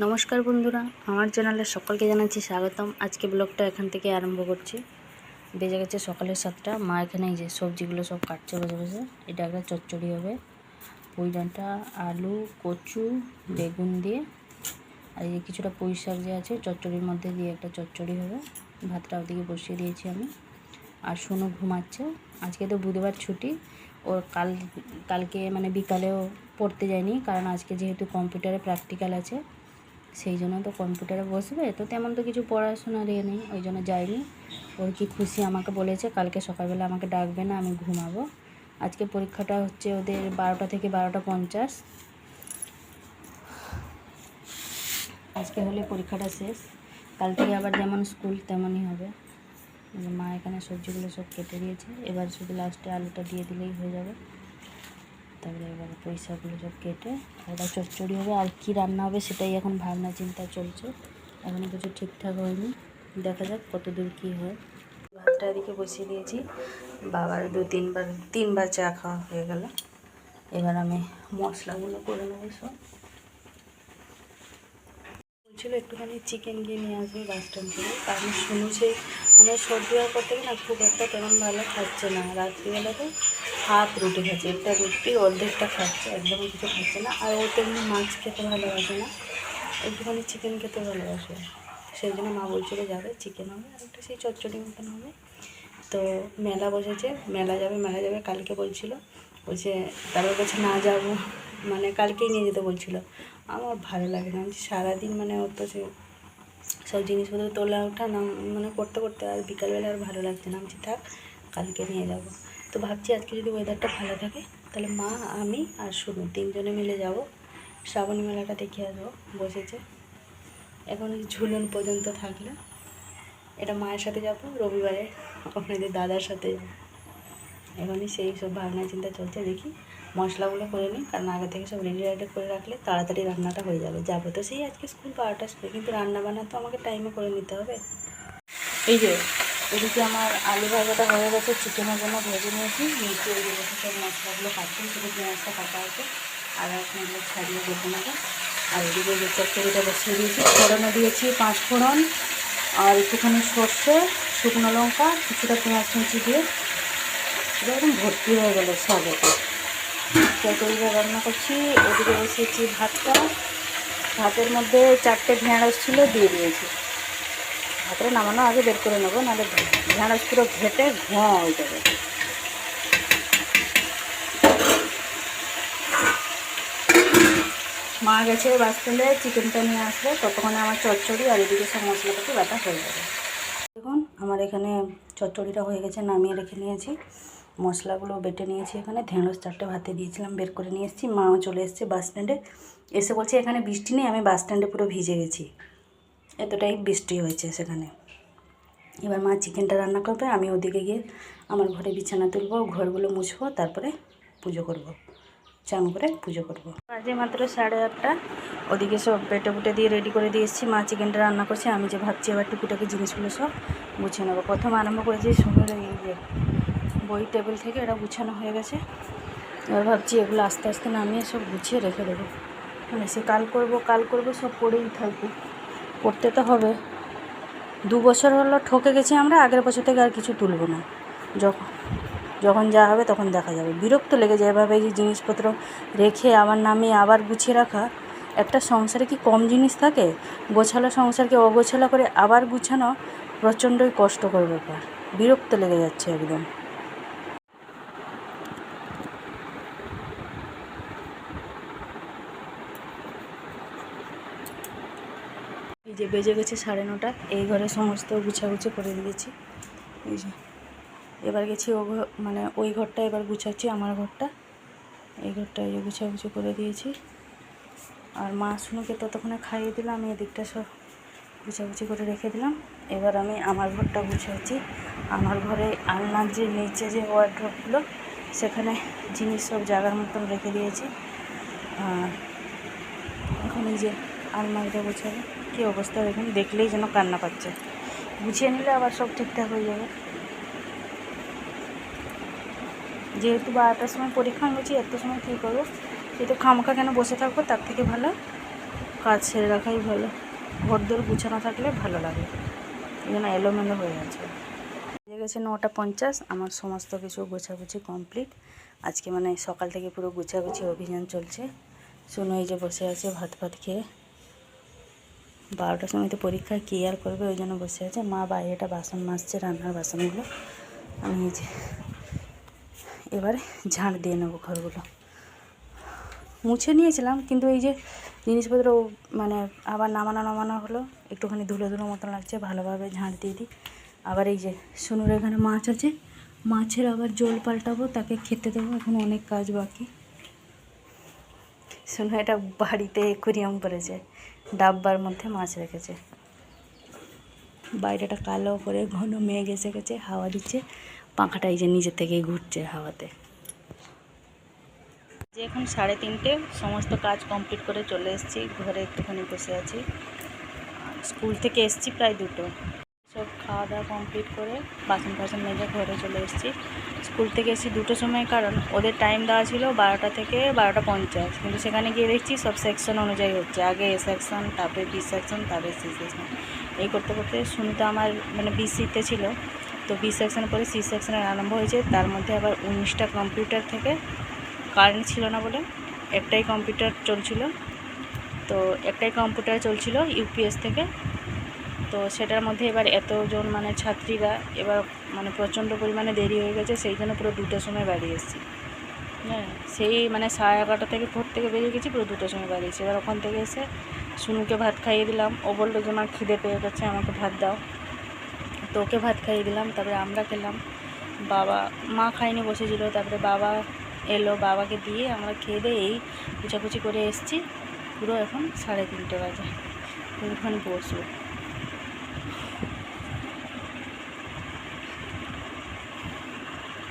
নমস্কার বন্ধুরা, আমার চ্যানেলে সকলকে জানাচ্ছি স্বাগতম। আজকে ব্লগটা এখান থেকে আরম্ভ করছি। বেজে গেছে সকালে 7টা। মা এখানে এই যে সবজিগুলো সব কাটছে বসে বসে। এটা একটা চচ্চড়ি হবে, পুঁই ডাঁটা, আলু, কচু, বেগুন দিয়ে। আর এই যে কিছুটা পুঁই শাক যে আছে চচ্চড়ির মধ্যে দিয়ে একটা চচ্চড়ি হবে। ভাতটা ওদিকে বসিয়ে দিয়েছি আমি। আর সোনু ঘুমাচ্ছে। আজকে তো বুধবার ছুটি। ওর কালকে মানে বিকালেও পড়তে যায়নি, কারণ আজকে যেহেতু কম্পিউটারে প্র্যাকটিক্যাল আছে, সেই জন্য তো কম্পিউটারে বসবে, তো তেমন তো কিছু পড়াশোনার ইয়ে নেই, ওই জন্য যাইনি। ওর কি খুশি, আমাকে বলেছে কালকে সকালবেলা আমাকে ডাকবে না, আমি ঘুমাবো। আজকে পরীক্ষাটা হচ্ছে ওদের 12টা থেকে 12টা 50। আজকে হলে পরীক্ষাটা শেষ। কাল থেকে আবার যেমন স্কুল তেমনই হবে। মা এখানে সবজিগুলো সব কেটে দিয়েছে, এবার শুধু লাস্টে আলুটা দিয়ে দিলেই হয়ে যাবে। তারপরে এবার পয়সাগুলো সব কেটে ওটা চচ্চড়ি হবে। আর কি রান্না হবে সেটাই এখন ভাবনা চিন্তা চলছে, এখনও কিছু ঠিকঠাক হয়নি। দেখা যাক কতদূর কী হয়। ভাতটা এদিকে বসিয়ে দিয়েছি। বাবার তিনবার চা খাওয়া হয়ে গেল। এবার আমি মশলাগুলো করে নেবো সব। বলছিল একটুখানি চিকেন গিয়ে নিয়ে আসবে বাস স্ট্যান্ড থেকে, কারণ শুনেছি মানে সর্দি হওয়ার পর থেকে না খুব একটা তেমন ভালো খাচ্ছে না। রাত্রিবেলাতে হাফ রুটি খাচ্ছে, একটা রুটি অর্ধেকটা খাচ্ছে, একদমই কিছু খাচ্ছে না। আর ও তেমনি মাছ খেতে ভালোবাসে না, একটুখানি চিকেন খেতে ভালোবাসে। সেই জন্য মা বলছিল যাবে, চিকেন হবে আর একটা সেই চচ্চড়ি মতন হবে। তো মেলা বসেছে, মেলা যাবে কালকে বলছিল। বলছে তারপর বলছে না যাবো, মানে কালকেই নিয়ে যেতে বলছিল। আমার ভালো লাগে না, আমি সারাদিন মানে অত সব জিনিসপত্র তোলা ওঠা না মানে করতে করতে আর বিকালবেলা আর ভালো লাগছে না। আমি থাক, কালকে নিয়ে যাব। তো ভাবছি আজকে যদি ওয়েদারটা ভালো থাকে তাহলে মা, আমি আর শুনু তিনজনে মিলে যাব, শ্রাবণী মেলাটা দেখে আসবো। বসেছে এখন ঝুলন পর্যন্ত থাকলে, এটা মায়ের সাথে যাব রবিবারে, আপনাদের দাদার সাথে যাব। এখনই সেই সব ভাবনা চিন্তা চলছে। দেখি মশলাগুলো করে নিই, কারণ আগে থেকে সব রেডি করে রাখলে তাড়াতাড়ি রান্নাটা হয়ে যাবে। যাবো তো সেই আজকে স্কুল 12টার স্কুল, কিন্তু রান্নাবান্না তো আমাকে টাইমে করে নিতে হবে। এই যে এদিকে আমার আলু ভাজাটা হয়ে গেছে, চিকেনের জন্য ভেজে নিয়েছি। নিচে ওই যে সব মশলাগুলো কাটছি, শুধু পেঁয়াজটা কাটা আছে, আর এখন এগুলো ছাড়িয়ে দেখে নেবো। আর এদিকে যে চচ্চড়িটা বসিয়ে দিয়েছি, ফোড়নও দিয়েছি 5 ফোড়ন, আর একটুখানি সর্ষে, শুকনো লঙ্কা, কিছুটা পেঁয়াজ কুচি দিয়ে একদম ভর্তি হয়ে গেল সব। চচ্চড়িটা রান্না করছি। ওদিকে বসিয়েছি ভাতটা, ভাতের মধ্যে 4টে ঢেঁড়স ছিল, দিয়ে দিয়েছি। ভাতটা নামানো আগে বের করে নেবো, নাহলে ঢেঁড়স পুরো ঘেটে ধোঁয়া হয়ে যাবে। মা গেছে বাস স্ট্যান্ডে, চিকেনটা নিয়ে আসবে, ততক্ষণে আমার চচ্চড়ি আর এদিকে সব মশলাপাতি বাটা হয়ে যাবে। দেখুন আমার এখানে চচ্চড়িটা হয়ে গেছে, নামিয়ে রেখে নিয়েছি। মশলাগুলো বেটে নিয়েছি। এখানে ঢেঁড়স 4টে ভাতে দিয়েছিলাম, বের করে নিয়ে এসেছি। মাও চলে এসেছে বাস স্ট্যান্ডে, এসে বলছে এখানে বৃষ্টি নেই, আমি বাস স্ট্যান্ডে পুরো ভিজে গেছি, এতটাই বৃষ্টি হয়েছে সেখানে। এবার মা চিকেনটা রান্না করবে, আমি ওদিকে গিয়ে আমার ঘরে বিছানা তুলবো, ঘরগুলো মুছবো, তারপরে পুজো করব, চান করে পুজো করব। বাজে মাত্র 8:30। ওদিকে সব বেটে বুটে দিয়ে রেডি করে দিয়ে এসেছি। মা চিকেনটা রান্না করছে, আমি যে ভাবছি এবার টুকিটাকি জিনিসগুলো সব গুছিয়ে নেবো। প্রথম আরম্ভ করেছি সুন্দর এই যে বই টেবিল থেকে, এটা গুছানো হয়ে গেছে। এবার ভাবছি এগুলো আস্তে আস্তে নামিয়ে সব গুছিয়ে রেখে দেবো, মানে সে কাল করবো সব পড়েই থাকবো, পড়তে তো হবে। 2 বছর হলো ঠকে গেছি আমরা, আগের বছর থেকে আর কিছু তুলব না। যখন যা হবে তখন দেখা যাবে। বিরক্ত লেগে যায় এভাবে যে জিনিসপত্র রেখে আবার নামিয়ে আবার গুছিয়ে রাখা। একটা সংসারে কি কম জিনিস থাকে? গোছালো সংসারকে অগোছালো করে আবার গুছানো প্রচণ্ডই কষ্টকর ব্যাপার। বিরক্ত লেগে যাচ্ছে একদম। এই যে বেজে গেছে 9:30, এই ঘরে সমস্ত গুছাগুছি করে দিয়েছি। এই যে এবার গেছি মানে ওই ঘরটা এবার গুছাচ্ছি, আমার ঘরটা, এই ঘরটা এই যে গুছাগুছি করে দিয়েছি। আর মা শুনুকে ততক্ষণে খাইয়ে দিলাম, আমি এদিকটা সব গুছাগুছি করে রেখে দিলাম। এবার আমি আমার ঘরটা গুছাচ্ছি। আমার ঘরে আলনার যে নিচে যে ওয়ার্ড্রপগুলো, সেখানে জিনিস সব জায়গার মতন রেখে দিয়েছি। আর এখন এই যে আলমারিটা গুছাবো, কী অবস্থা দেখুন, দেখলেই যেন কান্না পাচ্ছে। গুছিয়ে নিলে আবার সব ঠিকঠাক হয়ে যাবে। যেহেতু 12টার সময় পরীক্ষা, আমি বলছি এত সময় কী করবো, সেহেতু খামখা কেন বসে থাকবো, তার থেকে ভালো কাজ সেরে রাখাই ভালো, ঘরদোর গুছানো থাকলে ভালো লাগে, এই জন্য এলোমেলো হয়ে আছে। বেজে গেছে 9:50, আমার সমস্ত কিছু গোছাগুছি কমপ্লিট। আজকে মানে সকাল থেকে পুরো গুছাগুছি অভিযান চলছে। শুনো এই যে বসে আছে ভাত খেয়ে, 12টার সময় তো পরীক্ষা, কী আর করবে, ওই জন্য বসে আছে। মা বাইরেটা বাসন মাজছে, রান্নার বাসনগুলো। আমি এই যে এবারে ঝাঁট দিয়ে নেবো ঘরগুলো। মুছে নিয়েছিলাম, কিন্তু এই যে জিনিসপত্র মানে আবার নামানো হলো, একটুখানি ধুলো মতন লাগছে, ভালোভাবে ঝাঁট দিয়ে দিই। আবার এই যে শুনুর এখানে মাছ আছে, মাছের আবার জল পাল্টাবো, তাকে খেতে দেবো, এখন অনেক কাজ বাকি। শুনো এটা বাড়িতে অ্যাকুরিয়াম করেছে, ডাব্বার মধ্যে মাছ রেখেছে। বাইরেটা কালো করে ঘন মেঘ এসে গেছে, হাওয়া দিচ্ছে, পাখাটা এই যে নিজের থেকেই ঘুরছে হাওয়াতে। যে এখন 3:30, সমস্ত কাজ কমপ্লিট করে চলে এসেছি ঘরে, একটুখানি বসে আছি। স্কুল থেকে এসেছি প্রায় 2টো, সব খাওয়া দাওয়া কমপ্লিট করে বাসন মেজে ঘরে চলে এসেছি। স্কুল থেকে এসেছি 2টোর সময়, কারণ ওদের টাইম দেওয়া ছিল 12টা থেকে 12:50, কিন্তু সেখানে গিয়ে দেখছি সব সেকশন অনুযায়ী হচ্ছে, আগে এ সেকশন, তারপরে বি সেকশন, তারপরে সি সেকশন। এই করতে করতে শুনতে আমার মানে BC-তে ছিল, তো বি সেকশনের পরে সি সেকশনের আরম্ভ হয়েছে। তার মধ্যে আবার 19টা কম্পিউটার থেকে কারেন্ট ছিল না বলে একটাই কম্পিউটার চলছিল, তো একটাই কম্পিউটার চলছিল UPS থেকে। তো সেটার মধ্যে এবার এতজন মানে ছাত্রীরা, এবার মানে প্রচণ্ড পরিমাণে দেরি হয়ে গেছে, সেই জন্য পুরো 2টোর সময় বাড়ি এসেছি। হ্যাঁ, সেই মানে 11:30 থেকে ঘর থেকে বেরিয়ে গেছি, পুরো 2টোর সময় বাড়ি এসেছি। এবার ওখান থেকে এসে শুনুকে ভাত খাইয়ে দিলাম, ও বললো যে আমার খিদে পেয়ে গেছে, আমাকে ভাত দাও, তো ওকে ভাত খাইয়ে দিলাম। তারপরে আমরা খেলাম, মা খাইনি বসেছিল, তারপরে বাবা এলো, বাবাকে দিয়ে আমরা খেয়ে দিয়ে এই কুচাকুচি করে এসেছি। পুরো এখন 3:30 বাজে, ওখানে বসবো।